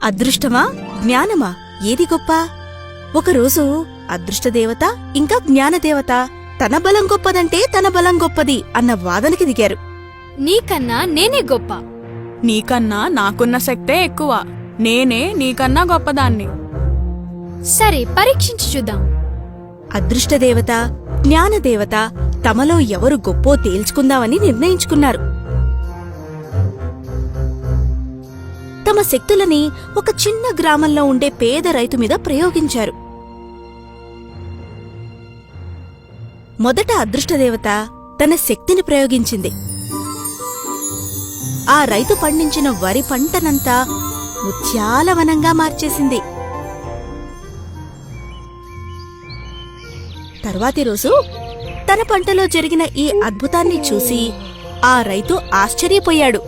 అదృష్టమా జ్ఞానమా ఏది గొప్ప? ఒకరోజు అదృష్టదేవత ఇంకా జ్ఞానదేవత తన బలం గొప్పదంటే తన బలం గొప్పది అన్న వాదనకి దిగారు. నీకన్నా నేనే గొప్ప. నీకన్నా నాకున్న శక్తే ఎక్కువ. నేనే నీకన్నా గొప్పదాన్ని. సరే, పరీక్షించి చూద్దాం. అదృష్టదేవత జ్ఞానదేవత తమలో ఎవరు గొప్పో తేల్చుకుందామని నిర్ణయించుకున్నారు. తమ శక్తులని ఒక చిన్న గ్రామంలో ఉండే పేద రైతు మీద ప్రయోగించారు. మొదట అదృష్టదేవత తన శక్తిని ప్రయోగించింది. ఆ రైతు పండించిన వరి పంటనంతా ముత్యాలవనంగా మార్చేసింది. తర్వాతి రోజు తన పంటలో జరిగిన ఈ అద్భుతాన్ని చూసి ఆ రైతు ఆశ్చర్యపోయాడు.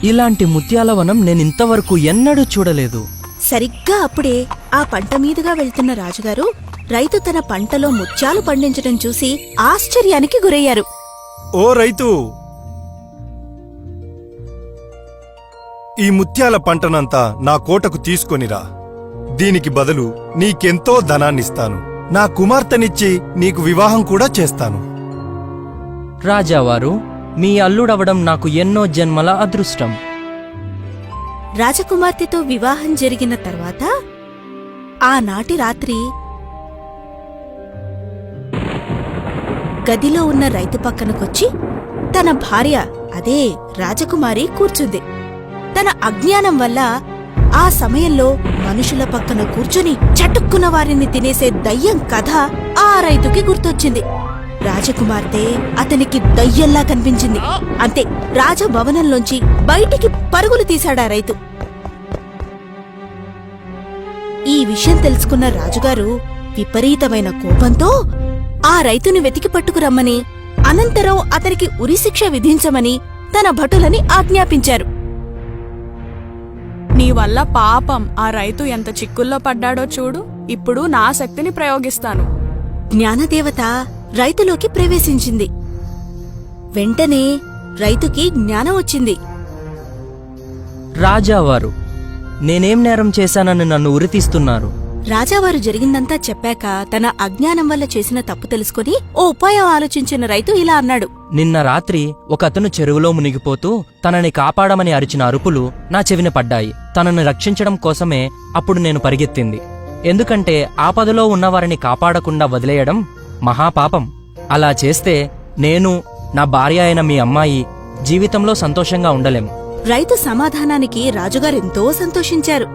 ఇలాంటి ముత్యాలవనం నేనింతవరకు ఎన్నడూ చూడలేదు. సరిగ్గా అప్పుడే ఆ పంట మీదుగా వెళ్తున్న రాజుగారు రైతు తన పంటలో ముత్యాలు పండించడం చూసి ఆశ్చర్యానికి గురయ్యారు. ఓ రైతు, ఈ ముత్యాల పంటనంతా నా కోటకు తీసుకొనిరా. దీనికి బదులు నీకెంతో ధనాన్నిస్తాను. నా కుమార్తెనిచ్చి నీకు వివాహం కూడా చేస్తాను. రాజావారు, మీ అల్లుడవడం నాకు ఎన్నో జన్మల అదృష్టం. రాజకుమార్తెతో వివాహం జరిగిన తర్వాత ఆనాటి రాత్రి గదిలో ఉన్న రైతు పక్కనకొచ్చి తన భార్య అదే రాజకుమారి కూర్చుంది. తన అజ్ఞానం వల్ల ఆ సమయంలో మనుషుల పక్కన కూర్చుని చటుక్కున వారిని తినేసే దయ్యం కథ ఆ రైతుకి గుర్తొచ్చింది. రాజకుమార్తె అతనికి దయ్యంలా కనిపించింది. అంతే, రాజభవనంలోంచి బయటికి పరుగులు తీశాడా రైతు. ఈ విషయం తెలుసుకున్న రాజుగారు విపరీతమైన కోపంతో ఆ రైతుని వెతికి పట్టుకురమ్మని, అనంతరం అతనికి ఉరిశిక్ష విధించమని తన భటులని ఆజ్ఞాపించారు. నీ వల్ల పాపం ఆ రైతు ఎంత చిక్కుల్లో పడ్డాడో చూడు. ఇప్పుడు నా శక్తిని ప్రయోగిస్తాను. జ్ఞానదేవత రైతులోకి ప్రవేశించింది. వెంటనే రైతుకి జ్ఞానం వచ్చింది. రాజావారు, నేనేం నేరం చేశానని నన్ను ఉరితీస్తున్నారు? రాజావారు జరిగిందంతా చెప్పాక తన అజ్ఞానం వల్ల చేసిన తప్పు తెలుసుకుని ఓ ఉపాయం ఆలోచించిన రైతు ఇలా అన్నాడు. నిన్న రాత్రి ఒకతను చెరువులో మునిగిపోతూ తనని కాపాడమని అరిచిన అరుపులు నా చెవిన పడ్డాయి. తనని రక్షించడం కోసమే అప్పుడు నేను పరిగెత్తింది. ఎందుకంటే ఆపదలో ఉన్నవారిని కాపాడకుండా వదిలేయడం మహాపాపం. అలా చేస్తే నేను, నా భార్య అయిన మీ అమ్మాయి జీవితంలో సంతోషంగా ఉండలేం. రైతు సమాధానానికి రాజుగారెంతో సంతోషించారు.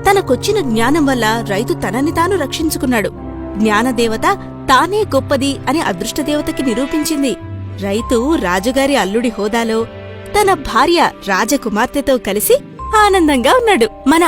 తనకొచ్చిన జ్ఞానం వల్ల రైతు తనని తాను రక్షించుకున్నాడు. జ్ఞానదేవత తానే గొప్పది అని అదృష్టదేవతకి నిరూపించింది. రైతు రాజుగారి అల్లుడి హోదాలో తన భార్య రాజకుమార్తెతో కలిసి ఆనందంగా ఉన్నాడు. మన